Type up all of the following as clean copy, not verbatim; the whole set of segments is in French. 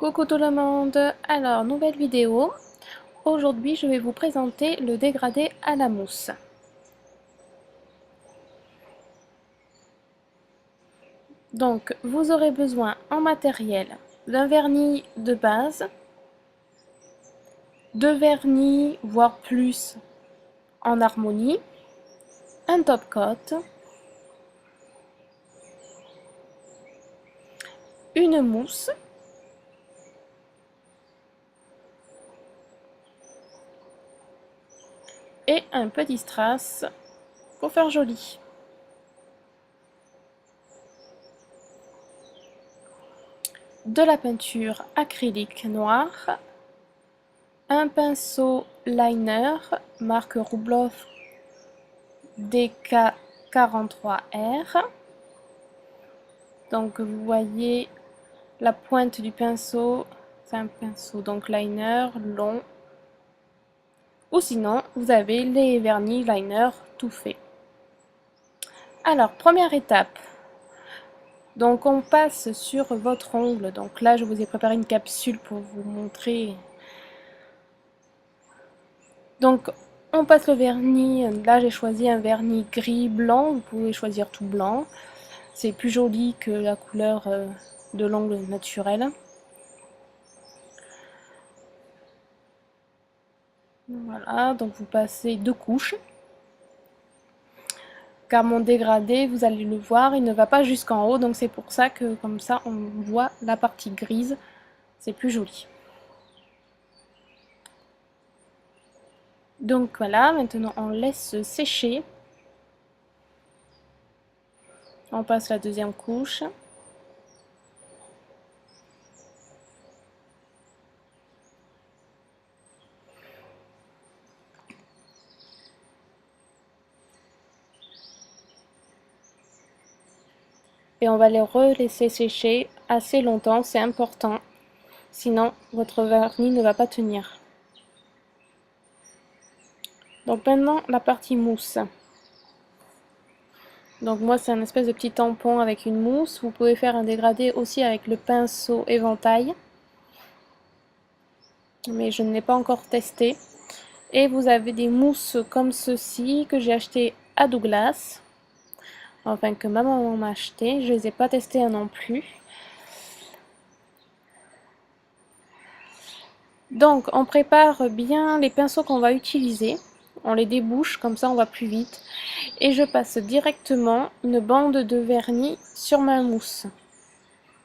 Coucou tout le monde, alors nouvelle vidéo. Aujourd'hui je vais vous présenter le dégradé à la mousse. Donc vous aurez besoin en matériel d'un vernis de base, deux vernis voire plus en harmonie, un top coat, une mousse, et un petit strass pour faire joli. De la peinture acrylique noire, un pinceau liner marque Roubloff DK43R. Donc vous voyez la pointe du pinceau, c'est un pinceau donc liner long. Ou sinon vous avez les vernis liner tout fait. Alors première étape, donc on passe sur votre ongle. Donc là je vous ai préparé une capsule pour vous montrer. Donc on passe le vernis, là j'ai choisi un vernis gris blanc, vous pouvez choisir tout blanc. C'est plus joli que la couleur de l'ongle naturel. Voilà, donc vous passez deux couches. Car mon dégradé, vous allez le voir, il ne va pas jusqu'en haut, donc c'est pour ça que comme ça on voit la partie grise, c'est plus joli. Donc voilà, maintenant on laisse sécher. On passe la deuxième couche. Et on va les relaisser sécher assez longtemps, c'est important. Sinon, votre vernis ne va pas tenir. Donc maintenant, la partie mousse. Donc moi, c'est un espèce de petit tampon avec une mousse. Vous pouvez faire un dégradé aussi avec le pinceau éventail. Mais je ne l'ai pas encore testé. Et vous avez des mousses comme ceci que j'ai acheté à Douglas. Enfin, que ma maman m'a acheté. Je ne les ai pas testées non plus. Donc, on prépare bien les pinceaux qu'on va utiliser. On les débouche, comme ça on va plus vite. Et je passe directement une bande de vernis sur ma mousse.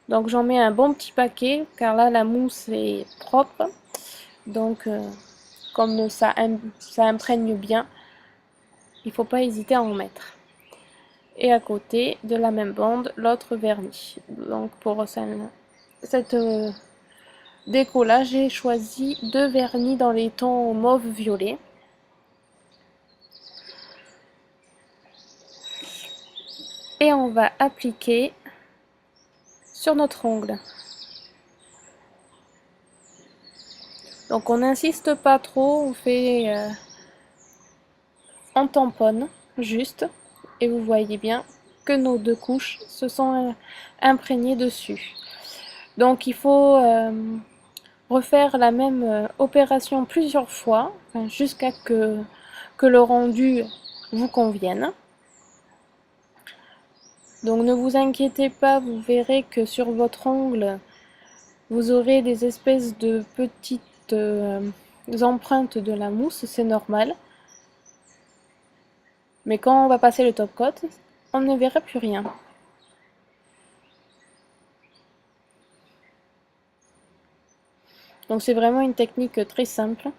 Donc j'en mets un bon petit paquet, car là la mousse est propre. Donc comme ça imprègne bien, il ne faut pas hésiter à en mettre. Et à côté de la même bande, l'autre vernis. Donc pour cette déco là, j'ai choisi deux vernis dans les tons mauve violet. Et on va appliquer sur notre ongle. Donc on n'insiste pas trop, on tamponne juste, et vous voyez bien que nos deux couches se sont imprégnées dessus. Donc il faut refaire la même opération plusieurs fois, jusqu'à que le rendu vous convienne. Donc ne vous inquiétez pas, vous verrez que sur votre ongle, vous aurez des espèces de petites empreintes de la mousse, c'est normal. Mais quand on va passer le top coat, on ne verra plus rien. Donc c'est vraiment une technique très simple.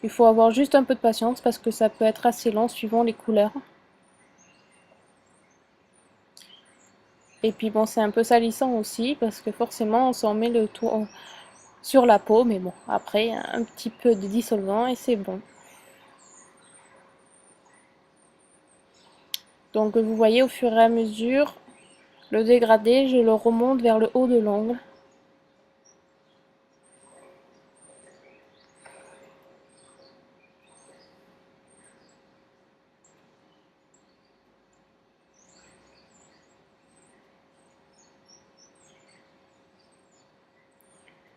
Il faut avoir juste un peu de patience parce que ça peut être assez lent suivant les couleurs. Et puis bon, c'est un peu salissant aussi parce que forcément on s'en met le tout sur la peau. Mais bon, après un petit peu de dissolvant et c'est bon. Donc vous voyez au fur et à mesure, le dégradé, je le remonte vers le haut de l'ongle.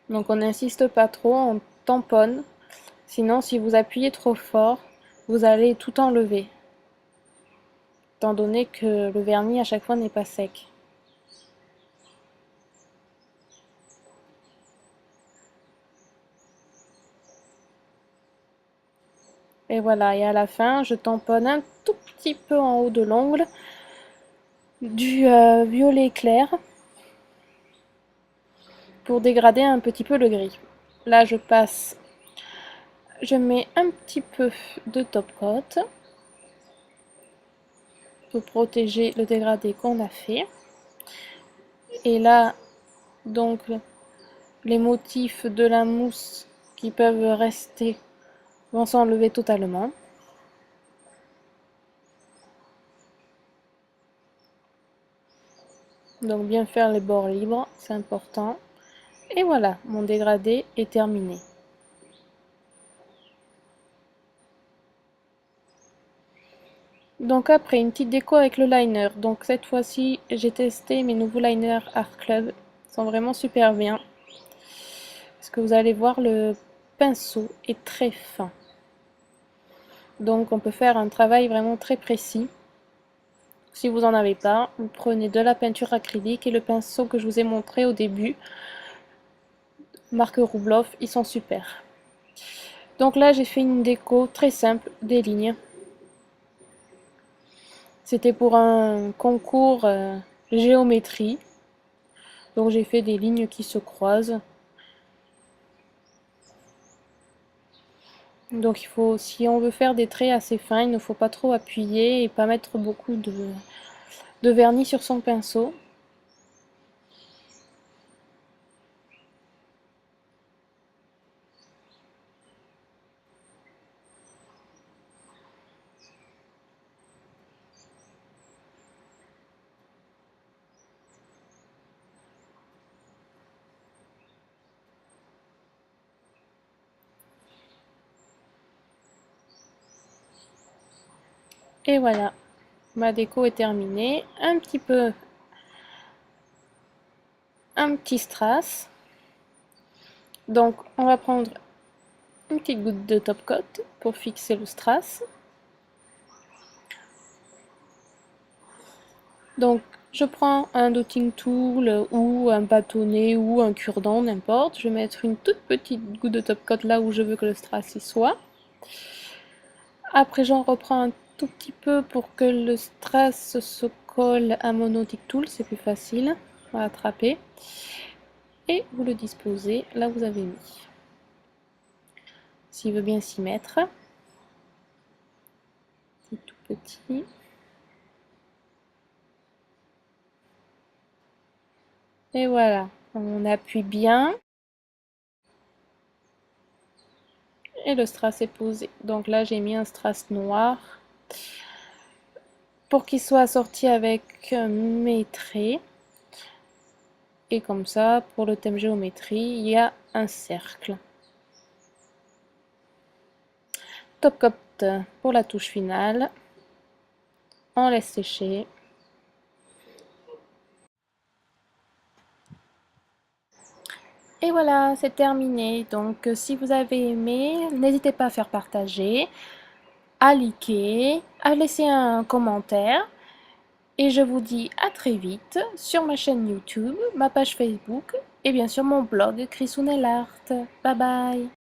Donc on n'insiste pas trop, on tamponne. Sinon, si vous appuyez trop fort, vous allez tout enlever, étant donné que le vernis à chaque fois n'est pas sec. Et voilà, et à la fin, je tamponne un tout petit peu en haut de l'ongle du violet clair pour dégrader un petit peu le gris. Là, je mets un petit peu de top coat pour protéger le dégradé qu'on a fait. Et là, donc, les motifs de la mousse qui peuvent rester vont s'enlever totalement. Donc bien faire les bords libres, c'est important. Et voilà, mon dégradé est terminé. Donc après, une petite déco avec le liner. Donc cette fois-ci, j'ai testé mes nouveaux liners Art Club. Ils sont vraiment super bien. Parce que vous allez voir, le pinceau est très fin. Donc on peut faire un travail vraiment très précis. Si vous n'en avez pas, vous prenez de la peinture acrylique et le pinceau que je vous ai montré au début, marque Roubloff, ils sont super. Donc là, j'ai fait une déco très simple, des lignes. C'était pour un concours géométrie. Donc j'ai fait des lignes qui se croisent. Donc il faut, si on veut faire des traits assez fins, il ne faut pas trop appuyer et pas mettre beaucoup de vernis sur son pinceau. Et voilà, ma déco est terminée. Un petit strass. Donc on va prendre une petite goutte de top coat pour fixer le strass. Donc je prends un dotting tool ou un bâtonnet ou un cure-dent, n'importe. Je vais mettre une toute petite goutte de top coat là où je veux que le strass y soit. Après j'en reprends un tout petit peu pour que le strass se colle à mon dotting tool, c'est plus facile à attraper. Et vous le disposez là où vous avez mis. S'il veut bien s'y mettre. C'est tout petit. Et voilà, on appuie bien. Et le strass est posé. Donc là, j'ai mis un strass noir pour qu'il soit assorti avec mes traits. Et comme ça, pour le thème géométrie, il y a un cercle. Top coat pour la touche finale. On laisse sécher. Et voilà, c'est terminé. Donc si vous avez aimé, n'hésitez pas à faire partager, à liker, à laisser un commentaire. Et je vous dis à très vite sur ma chaîne YouTube, ma page Facebook et bien sûr mon blog Chrisounel Art. Bye bye.